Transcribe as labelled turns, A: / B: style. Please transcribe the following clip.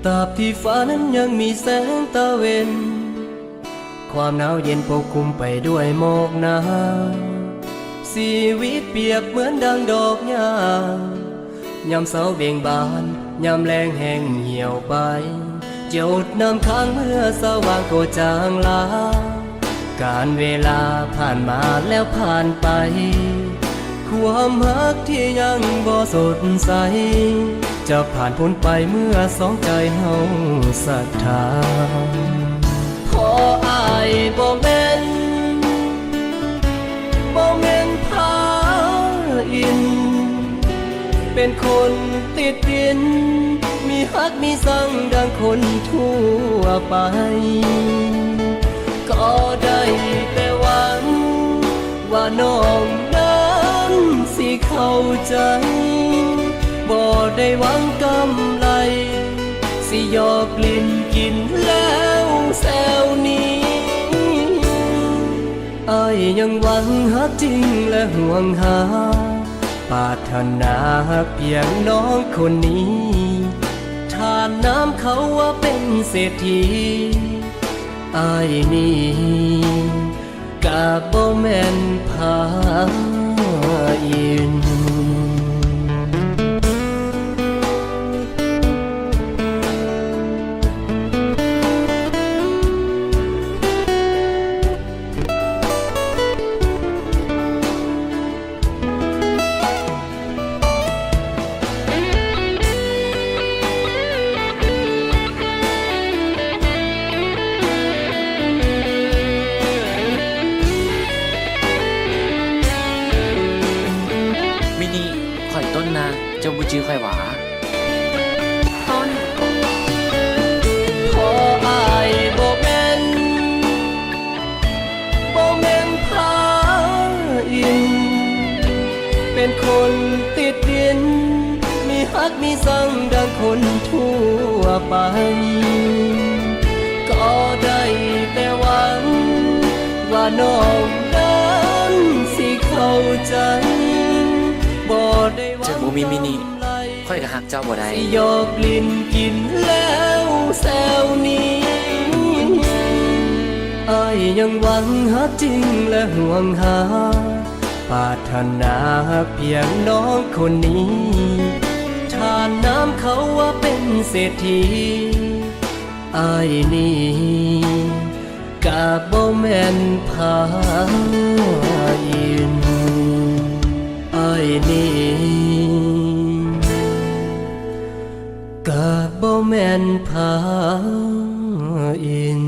A: ตราบที่ฟ้านั้นยังมีแสงตะเวนความหนาวเย็นปกคลุมไปด้วยหมอกหนาชีวิตเปรียบเหมือนดังดอกหญ้ายามเสาเบ่งบานยามแรงแห้งเหี่ยวไปหยดน้ำค้างเมื่อสว่างก็จางลาการเวลาผ่านมาแล้วผ่านไปความรักที่ยังบ่สดใสจะผ่านพ้นไปเมื่อสองใจเฮาศรัทธาพออายบ่แม่นพาอินเป็นคนติดดินมีฮักมีสังดังคนทั่วไปก็ได้แต่หวังว่าน้องนั้นสิเข้าใจบ่ได้หวังกำไรสิยอกลิ้นกินแล้วแซวนี้อ้ายยังหวังฮักจริงและห่วงหาปรารถนาเพียงน้องคนนี้ทานน้ำเขาว่าเป็นเศรษฐีอ้ายนี่กะบ่แม่นพาอิน
B: ต้นนะเจ้าบุจื้อค่อยหวา
C: ต้น
A: พออายบ่แม่นพาอินเป็นคนติดดินมีฮักมีสังดังคนทั่วไปก็ได้แต่หวังว่าน้องนั้นสิเข้าใจบ่ได้หวัง
B: เจ้าบ่มีมินิค่อยกะฮักเจ้าบ่ได้
A: ยอกลิ้นกินแล้วแซวนี้อ้ายยังหวังฮักจริงและห่วงหาปรารถนาเพียงน้องคนนี้ทานน้ำเขาว่าเป็นเศรษฐีอ้ายนี่กะบ่แม่นพาอินอ้ายนี่กะบ่แม่นพาอิน